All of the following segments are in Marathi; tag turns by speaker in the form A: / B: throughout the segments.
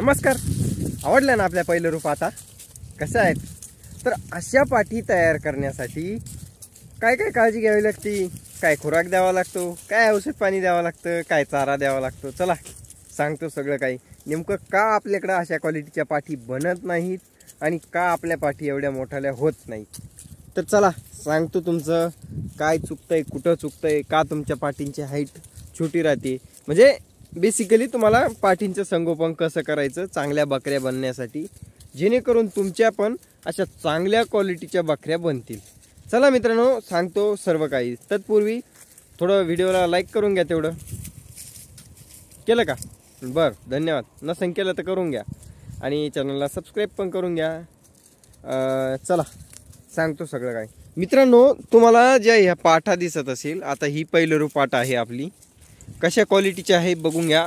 A: नमस्कार. आवडलं ना आपल्या पहिलं रूप? आता कसं आहेत? तर अशा पाठी तयार करण्यासाठी काय काय काळजी घ्यावी लागते, काय खुराक द्यावा लागतो, काय औषध पाणी द्यावं लागतं, काय चारा द्यावा लागतो, चला सांगतो सगळं काही. नेमकं का आपल्याकडे अशा क्वालिटीच्या पाठी बनत नाहीत आणि का आपल्या पाठी एवढ्या मोठ्याल्या होत नाहीत, तर चला सांगतो. तुमचं काय चुकतंय, कुठं चुकतंय, का तुमच्या पाठींची हाईट छोटी राहते, म्हणजे बेसिकली तुम्हाला पाठींचं संगोपन कसं करायचं चांगल्या बकऱ्या बनण्यासाठी, जेणेकरून तुमच्या पण अशा चांगल्या क्वालिटीच्या बकऱ्या बनतील. चला मित्रांनो सांगतो सर्व काही. तत्पूर्वी थोडं व्हिडिओला लाईक करून घ्या. तेवढं केलं का? बरं, धन्यवाद. नसेल केलं तर करून घ्या आणि चॅनलला सबस्क्राईब पण करून घ्या. चला सांगतो सगळं काय. मित्रांनो, तुम्हाला ज्या ह्या पाठा दिसत असेल, आता ही पहिलं पाठ आहे आपली, कशा क्वालिटीची आहे बघून घ्या.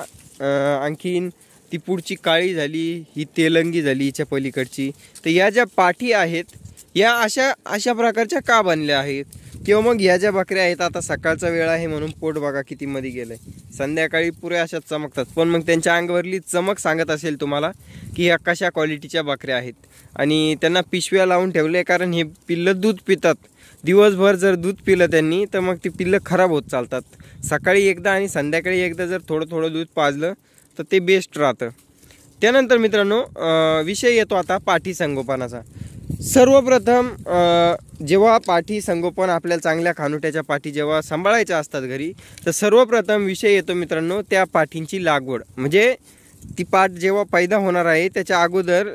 A: आणखीन ती पुढची काळी झाली, ही तेलंगी झाली हिच्या पलीकडची. तर या ज्या पाठी आहेत या अशा प्रकारच्या का बनल्या आहेत, किंवा मग या ज्या बकऱ्या आहेत, आता सकाळचा वेळ आहे म्हणून पोट बघा किती मध्ये गेलंय, संध्याकाळी पुऱ्या अशा चमकतात, पण मग त्यांच्या अंगावरली चमक सांगत असेल तुम्हाला की ह्या कशा क्वालिटीच्या बकऱ्या आहेत. आणि त्यांना पिशव्या लावून ठेवले, कारण हे पिल्लं दूध पितात. दिवसभर जर दूध पिलं त्यांनी तर मग ती पिल्लं खराब होत चालतात. सकाळी एकदा आणि संध्याकाळी एकदा जर थोडं थोडं दूध पाजलं तर ते बेस्ट राहतं. त्यानंतर मित्रांनो विषय येतो आता पाठी संगोपनाचा. सर्वप्रथम जेव्हा पाठी संगोपन आपल्याला चांगल्या खानुट्याच्या पाठी जेव्हा सांभाळायच्या असतात घरी, तर सर्वप्रथम विषय येतो मित्रांनो त्या पाठींची लागवड. म्हणजे ती पाठ जेव्हा पैदा होणार आहे त्याच्या अगोदर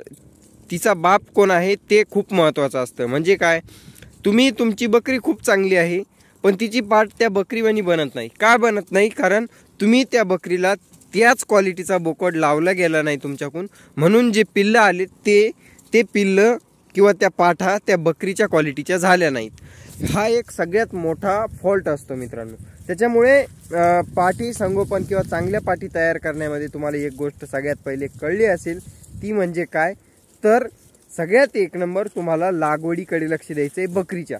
A: तिचा बाप कोण आहे ते खूप महत्त्वाचं असतं. म्हणजे काय, तुमची बकरी खूप चांगली आहे पण तिची पाठ त्या बकरीवानी बनत नाही. का बनत नाही? कारण तुम्ही त्या बकरीला त्याच क्वालिटीचा बोकड लावला गेला नाही तुमच्याकडून, म्हणून जे पिल्लं आले ते पिल्लं किंवा त्या पाठा त्या बकरीच्या क्वालिटीच्या झाल्या नाहीत. हा एक सगळ्यात मोठा फॉल्ट असतो मित्रांनो. त्याच्यामुळे पाठी संगोपन किंवा चांगल्या पाठी तयार करण्यामध्ये तुम्हाला एक गोष्ट सगळ्यात पहिले कळली असेल, ती म्हणजे काय, तर सगळ्यात एक नंबर तुम्हाला लागवडीकडे लक्ष द्यायचं आहे बकरीच्या.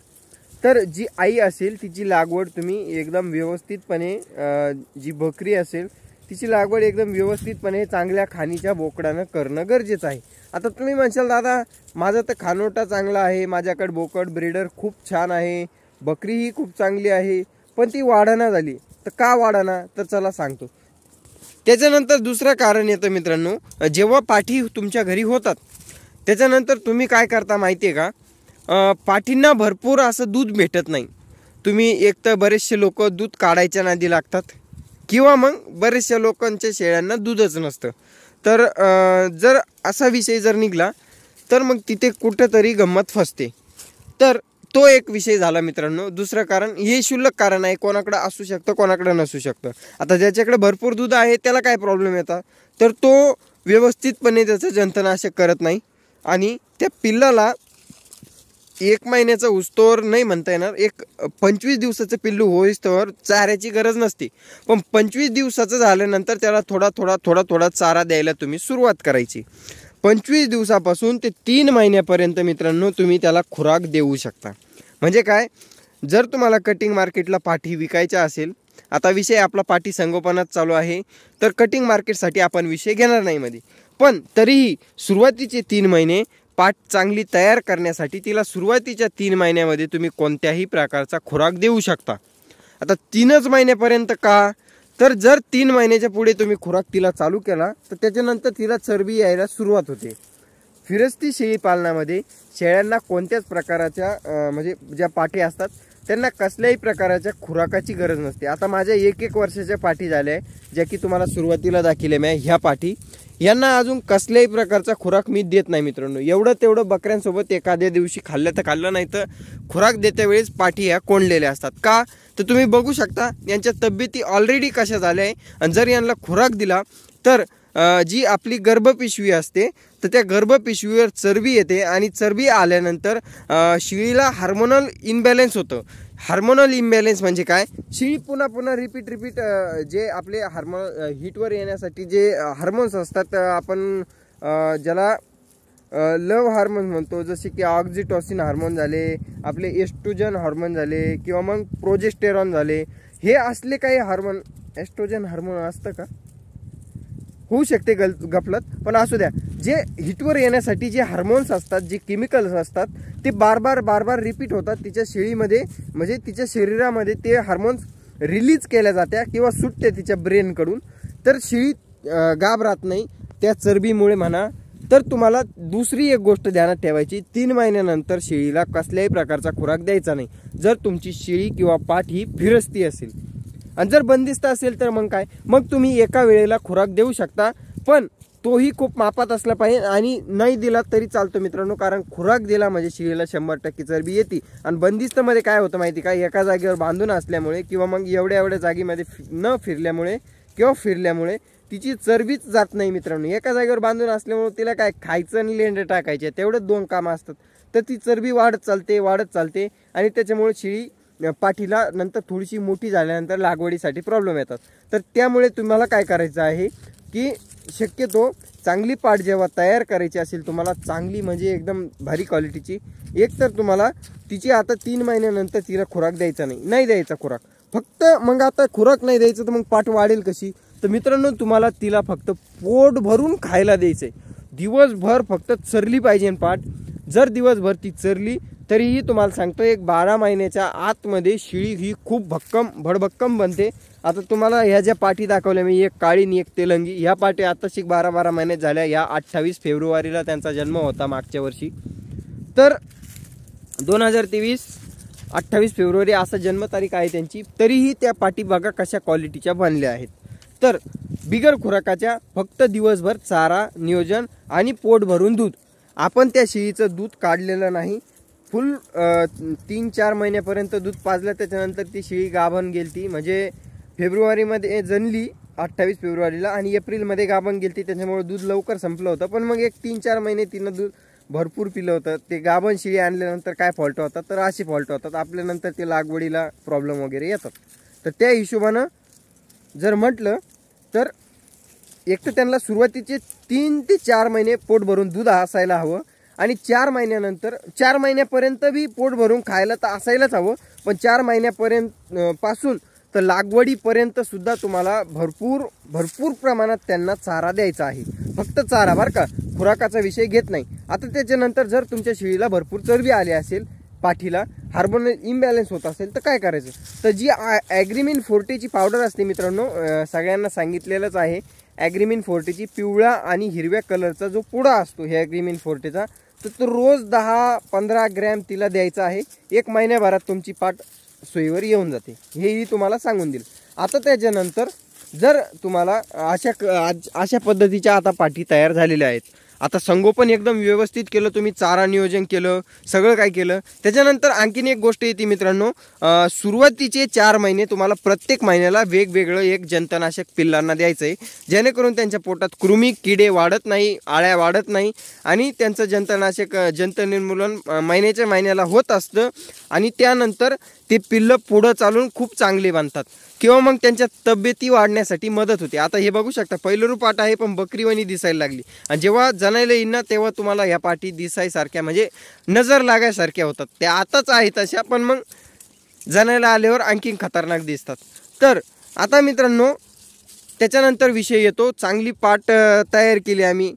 A: तर जी आई असेल तिची लागवड तुम्ही एकदम व्यवस्थितपणे, जी बकरी असेल तिची लागवड एकदम व्यवस्थितपणे चांगल्या खाणीच्या बोकडानं करणं गरजेचं आहे. आता तुम्ही म्हणशाल दादा माझं तर खानोटा चांगला आहे, माझ्याकडे बोकड ब्रीडर खूप छान आहे, बकरीही खूप चांगली आहे, पण ती वाढना झाली. तर का वाढना? तर चला सांगतो. त्याच्यानंतर दुसरं कारण येतं मित्रांनो, जेव्हा पाठी तुमच्या घरी होतात त्याच्यानंतर तुम्ही काय करता माहिती आहे का, पाठींना भरपूर असं दूध भेटत नाही. तुम्ही एक तर बरेचसे लोक दूध काढायच्या नादी लागतात, किंवा मग बरेचशा लोकांच्या शेळ्यांना दूधच नसतं. तर जर असा विषय जर निघाला तर मग तिथे कुठंतरी गंमत फसते. तर तो एक विषय झाला मित्रांनो. दुसरं कारण हे क्षुल्लक कारण आहे, कोणाकडे असू शकतं कोणाकडे नसू शकतं. आता ज्याच्याकडे भरपूर दूध आहे त्याला काय प्रॉब्लेम येतात, तर तो व्यवस्थितपणे त्याचं जंतुनाशक करत नाही आणि त्या पिल्लाला 1 महिन्याचा उस्तोवर नाही म्हणता येणार, एक 25 दिवसाचं पिल्लू होईस्तोवर चाऱ्याची गरज नसते. पण 25 दिवसाचं झाल्यानंतर त्याला थोडा चारा द्यायला तुम्ही सुरुवात करायची. 25 दिवसापासून ते 3 महिन्यापर्यंत मित्रांनो तुम्ही त्याला खुराक देऊ शकता. म्हणजे काय, जर तुम्हाला कटिंग मार्केटला पाठी विकायच्या असेल, आता विषय आपला पाठी संगोपनात चालू आहे तर कटिंग मार्केटसाठी आपण विषय घेणार नाही मध्ये, पण तरीही सुरुवातीचे 3 महिने पाठ चांगली तयार करण्यासाठी तिला सुरुवातीच्या 3 महिन्यामध्ये तुम्ही कोणत्याही प्रकारचा खुराक देऊ शकता. आता 3च महिन्यापर्यंत का, तर जर 3 महिन्याच्या पुढे तुम्ही खुराक तिला चालू केला तर त्याच्यानंतर तिला चरबी यायला सुरुवात होते. फिरस्ती शेळी पालनामध्ये शेळ्यांना कोणत्याच प्रकारच्या म्हणजे ज्या पाठी असतात त्यांना कसल्याही प्रकारच्या खुराकाची गरज नसते. आता माझ्या 1-1 वर्षाच्या पाठी झाल्या आहे, ज्या की तुम्हाला सुरुवातीला दाखवल्या मी ह्या पाठी, यांना अजून कसल्याही प्रकारचा खुराक मी देत नाही मित्रांनो. एवढं तेवढं बकऱ्यांसोबत एखाद्या दिवशी खाल्लं तर खाल्लं, नाही तर खुराक देत्या वेळेस पाठी ह्या कोंडलेल्या असतात. का, तर तुम्ही बघू शकता यांच्या तब्येती ऑलरेडी कशा झाल्या आहे. आणि जर यांना खुराक दिला तर जी आपली गर्भपिशवी असते तर त्या गर्भपिशवीवर चरबी येते आणि चरबी आल्यानंतर शेळीला हार्मोनल इम्बॅलन्स होतं. हार्मोनल इम्बॅलन्स म्हणजे काय, शेळी पुन्हा रिपीट जे आपले हार्मोन हीटवर येण्यासाठी जे हार्मोन्स असतात, आपण ज्याला लव हार्मोन म्हणतो, जसे की ऑक्सिटोसिन हार्मोन झाले, आपले एस्ट्रोजन हार्मोन झाले, किंवा मग प्रोजेस्टेरॉन झाले, हे असले काही हार्मोन. एस्ट्रोजन हार्मोन असतं का? होऊ शकते गफलत, पण असू द्या. जे हिटवर येण्यासाठी जे हार्मोन्स असतात, जे केमिकल्स असतात, ते बार बार रिपीट होतात तिच्या शेळीमध्ये, म्हणजे तिच्या शरीरामध्ये ते हार्मोन्स रिलीज केल्या जात्या किंवा सुटते तिच्या ब्रेनकडून. तर शेळी गाभ राहत नाही त्या चरबीमुळे म्हणा. तर तुम्हाला दुसरी एक गोष्ट ध्यानात ठेवायची, 3 महिन्यानंतर शेळीला कसल्याही प्रकारचा खुराक द्यायचा नाही जर तुमची शेळी किंवा पाठ ही फिरस्ती असेल. आणि जर बंदिस्त असेल तर मग काय, मग तुम्ही एका वेळेला खुराक देऊ शकता, पण तोही खूप मापात असला पाहिजे. आणि नाही दिला तरी चालतो मित्रांनो, कारण खुराक दिला म्हणजे शेळीला 100% चरबी येते. आणि बंदिस्तमध्ये काय होतं माहिती का, एका जागेवर बांधून असल्यामुळे किंवा मग एवढ्या जागेमध्ये न फिरल्यामुळे किंवा फिरल्यामुळे तिची चरबीच जात नाही मित्रांनो. एका जागेवर बांधून असल्यामुळे तिला काय खायचं आणि लेंडे टाकायचे, तेवढेच 2 कामं असतात. तर ती चरबी वाढत चालते आणि त्याच्यामुळे शेळी पाठीला नंतर थोडीशी मोठी झाल्यानंतर लागवडीसाठी प्रॉब्लेम येतात. तर त्यामुळे तुम्हाला काय करायचं आहे की शक्यतो चांगली पाठ जेव्हा तयार करायची असेल तुम्हाला, चांगली म्हणजे एकदम भारी क्वालिटीची, एक तर तुम्हाला तिची आता 3 महिन्यानंतर तिला खुराक द्यायचा नाही द्यायचा खुराक फक्त. मग आता खुराक नाही द्यायचं तर मग पाठ वाढेल कशी? तर मित्रांनो, तुम्हाला तिला फक्त पोट भरून खायला द्यायचंय. दिवसभर फक्त चरली पाहिजे पाठ. जर दिवसभर ती चरली तरीही तुम्हाला सांगतो एक 12 महिन्याच्या आतमध्ये शेळी ही खूप भडभक्कम बनते. आता तुम्हाला ह्या ज्या पाठी दाखवल्या मी, एक काळी आणि एक तेलंगी, ह्या पाठी आता 12 महिन्यात झाल्या. या 28 फेब्रुवारीला त्यांचा जन्म होता मागच्या वर्षी. तर 2023 28 फेब्रुवारी असा जन्मतारीख आहे त्यांची. तरीही त्या पाठी बघा कशा क्वालिटीच्या बनल्या आहेत. तर बिगर खुराकाच्या फक्त दिवसभर चारा नियोजन आणि पोट भरून दूध. आपण त्या शेळीचं दूध काढलेलं नाही, फुल 3-4 महिन्यापर्यंत दूध पाजलं. त्याच्यानंतर ती शेळी गाभण गेलती, म्हणजे फेब्रुवारीमध्ये जणली 28 फेब्रुवारीला आणि एप्रिलमध्ये गाभण गेलती. त्याच्यामुळे दूध लवकर संपलं होतं. पण मग एक 3-4 महिने तिनं दूध भरपूर पिलं होतं. ते गाभण शेळी आणल्यानंतर काय फॉल्ट होतात, तर असे फॉल्ट होतात आपल्यानंतर ते लागवडीला प्रॉब्लेम वगैरे येतात. तर त्या हिशोबानं जर म्हटलं तर एक तर त्यांना सुरुवातीचे 3 ते 4 महिने पोट भरून दूध असायला हवं. आणि 4 महिन्यानंतर 4 महिन्यापर्यंत बी पोट भरून खायला तर असायलाच हवं. पण 4 महिन्यापर्यंत पासून तर लागवडीपर्यंत सुद्धा तुम्हाला भरपूर प्रमाणात त्यांना चारा द्यायचा आहे. फक्त चारा बरं का, खुराकाचा विषय घेत नाही. आता त्याच्यानंतर जर तुमच्या शेळीला भरपूर चरबी आली असेल, पाठीला हार्मोनल इम्बॅलन्स होत असेल तर काय करायचं, तर जी ॲग्रीमिन फोर्टेची पावडर असते मित्रांनो, सगळ्यांना सांगितलेलंच आहे. ॲग्रीमिन फोर्टेची पिवळा आणि हिरव्या कलरचा जो पुडा असतो हे ॲग्रीमिन फोर्टेचा, तर तो रोज 10-15 ग्रॅम तिला द्यायचा आहे. 1 महिन्याभरात तुमची पाठ सोयीवर येऊन जाते, हेही तुम्हाला सांगून देईल. आता त्याच्यानंतर जर तुम्हाला अशा पद्धतीच्या आता पाठी तयार झालेल्या आहेत. आता संगोपन एकदम व्यवस्थित केलं तुम्ही, चारा नियोजन केलं, सगळं काय केलं. त्याच्यानंतर आणखीन एक गोष्ट येते मित्रांनो, सुरुवातीचे 4 महिने तुम्हाला प्रत्येक महिन्याला वेगवेगळं एक जंतनाशक पिल्लांना द्यायचं आहे, जेणेकरून त्यांच्या पोटात कृमी किडे वाढत नाही, आळ्या वाढत नाही आणि त्यांचं जंत निर्मूलन महिन्याच्या महिन्याला होत असतं. आणि त्यानंतर ते पिल्लं पुढं चालून खूप चांगले बनतात किंवा मग त्यांच्या तब्येती वाढण्यासाठी मदत होते. आता हे बघू शकता, पहिलं पाठ आहे पण बकरीवाणी दिसायला लागली. आणि जेव्हा जनायला येईल ना तेव्हा तुम्हाला ह्या पाठी दिसायसारख्या म्हणजे नजर लागायसारख्या होतात. त्या आताच आहेत तशा, पण मग जनायला आल्यावर आणखीन खतरनाक दिसतात. तर आता मित्रांनो त्याच्यानंतर विषय येतो, चांगली पाठ तयार केली आम्ही,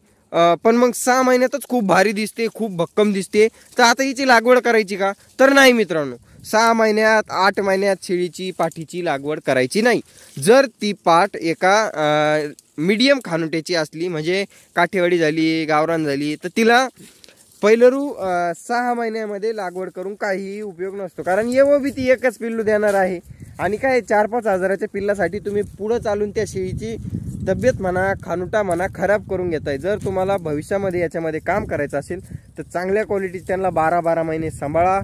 A: पण मग 6 महिन्यातच खूप भारी दिसते, खूप भक्कम दिसते. तर आता हिची लागवड करायची का, तर नाही मित्रांनो. 6 महिन्यात 8 महिन्यात शेळीची पाठीची लागवड करायची नाही. जर ती पाठ एका मीडियम खानुट्याची असली, म्हणजे काठेवाडी झाली, गावरान झाली, तर तिला पहिलरू 6 महिन्यामध्ये लागवड करून काहीही उपयोग नसतो. कारण बी ती एकच पिल्लू देणार आहे. आणि काय 4-5 हजाराच्या पिल्लासाठी तुम्ही पुढं चालून त्या शेळीची तब्येत म्हणा, खानुटा म्हणा खराब करून घेताय. जर तुम्हाला भविष्यामध्ये याच्यामध्ये काम करायचं असेल तर चांगल्या क्वालिटीचे त्यांना 12-12 महिने सांभाळा,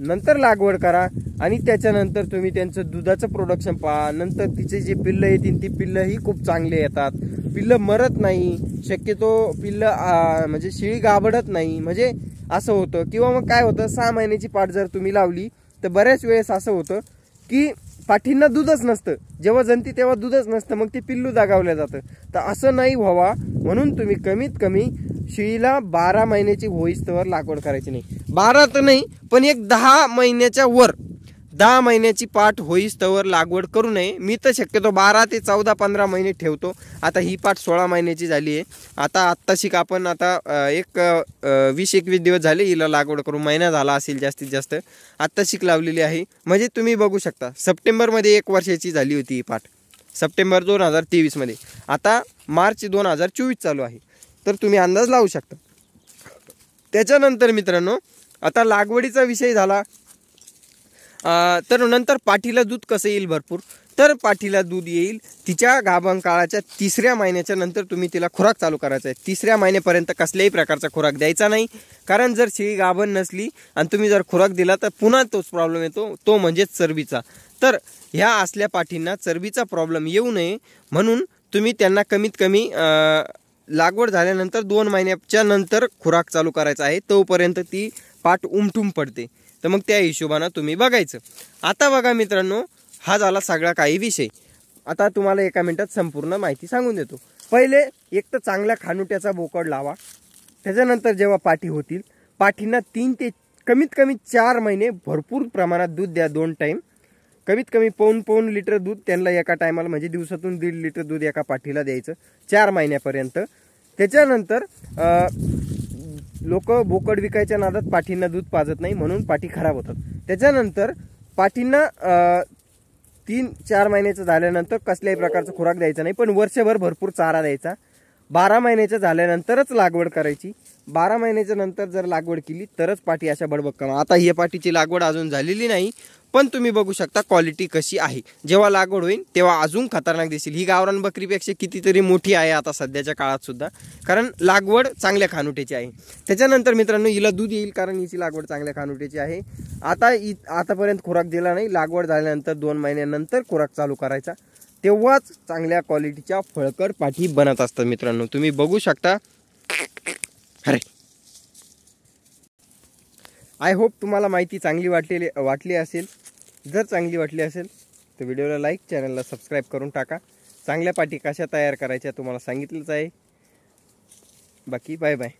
A: नंतर लागवड करा. आणि त्याच्यानंतर तुम्ही त्यांचं दुधाचं प्रोडक्शन पहा. नंतर तिचे जे पिल्लं येतील ती पिल्लंही खूप चांगले येतात, पिल्लं मरत नाही, शक्यतो पिल्लं म्हणजे शेळी गाभडत नाही, म्हणजे असं होतं. किंवा मग काय होतं, 6 महिन्याची पाठ जर तुम्ही लावली तर बऱ्याच वेळेस असं होतं की पाठींना दूधच नसतं, जेव्हा जनती तेव्हा दूधच नसतं, मग ते पिल्लू दागावलं जातं. तर असं नाही व्हावा म्हणून तुम्ही कमीत कमी शेळीला 12 महिन्याची होईस्तवर लागवड करायची नाही. 12 तर नाही, पण एक 10 महिन्याच्या वर 10 महिन्याची पाट होईस्तवर लागवड करू नये. मी तर शक्यतो 12 ते 14 15 महिने ठेवतो. आता ही पाट 16 महिन्याची झाली आहे. आत्ताशिक आपण आता 20-21 दिवस झाले हिला लागवड करू, महिना झाला असेल जास्तीत जास्त. आत्ताशिक लावलेली आहे. म्हणजे तुम्ही बघू शकता सप्टेंबरमध्ये 1 वर्षाची झाली होती ही पाट, सप्टेंबर 2023मध्ये. आता मार्च 2024 चालू आहे, तर तुम्ही अंदाज लावू शकता. त्याच्यानंतर मित्रांनो, आता लागवडीचा विषय झाला, तर नंतर पाठीला दूध कसं येईल भरपूर. तर पाठीला दूध येईल तिच्या गाभण काळाच्या 3ऱ्या महिन्याच्या नंतर तुम्ही तिला खुराक चालू करायचा आहे. 3ऱ्या महिन्यापर्यंत कसल्याही प्रकारचा खुराक द्यायचा नाही. कारण जर शेळी गाभण नसली आणि तुम्ही जर खुराक दिला तर पुन्हा तोच प्रॉब्लेम येतो, तो म्हणजेच चरबीचा. तर ह्या असल्या पाठींना चरबीचा प्रॉब्लेम येऊ नये म्हणून तुम्ही त्यांना कमीत कमी लागवड झाल्यानंतर 2 महिन्याच्या नंतर खुराक चालू करायचा आहे. तोपर्यंत ती पाठ उमटून पडते. तर मग त्या हिशोबानं तुम्ही बघायचं. आता बघा मित्रांनो, हा झाला सगळा काही विषय. आता तुम्हाला एका मिनिटात संपूर्ण माहिती सांगून देतो. पहिले एक तर चांगल्या खानुट्याचा बोकड लावा. त्याच्यानंतर जेव्हा पाठी होतील, पाठींना 3 ते कमीत कमी 4 महिने भरपूर प्रमाणात दूध द्या. 2 टाईम कमीत कमी पाऊण लिटर दूध त्यांना एका टायमाला, म्हणजे दिवसातून 1.5 लिटर दूध एका पाठीला द्यायचं 4 महिन्यापर्यंत. त्याच्यानंतर लोक बोकड विकायच्या नादात पाठींना दूध पाजत नाही म्हणून पाठी खराब होतात. त्याच्यानंतर पाठींना 3-4 महिन्याचं झाल्यानंतर कसल्याही प्रकारचा खुराक द्यायचा नाही, पण वर्षभर भरपूर चारा द्यायचा. 12 महिन्याचं झाल्यानंतरच लागवड करायची. 12 महिन्याच्या नंतर जर लागवड केली तरच पाठी अशा बडबड करा. आता ही पाठीची लागवड अजून झालेली नाही, पण तुम्ही बघू शकता क्वालिटी कशी आहे. जेव्हा लागवड होईल तेव्हा अजून खतरनाक दिसेल. ही गावरान बकरीपेक्षा कितीतरी मोठी आहे आता सध्याच्या काळात सुद्धा, कारण लागवड चांगल्या खानुट्याची आहे. त्याच्यानंतर मित्रांनो, हिला दूध येईल कारण हिची लागवड चांगल्या खानुट्याची आहे. आतापर्यंत खुराक दिला नाही, लागवड झाल्यानंतर 2 महिन्यानंतर खुराक चालू करायचा, तेव्हाच चांगल्या क्वालिटीच्या फळकड पाठी बनत असतात. मित्रांनो तुम्ही बघू शकता. अरे, आय होप तुम्हाला माहिती चांगली वाटली असेल. जर चांगली वाटली असेल तर व्हिडिओला लाईक, चॅनलला सबस्क्राईब करून टाका. चांगल्या पाठी कशा तयार करायच्या तुम्हाला सांगितलंच आहे. बाकी बाय बाय.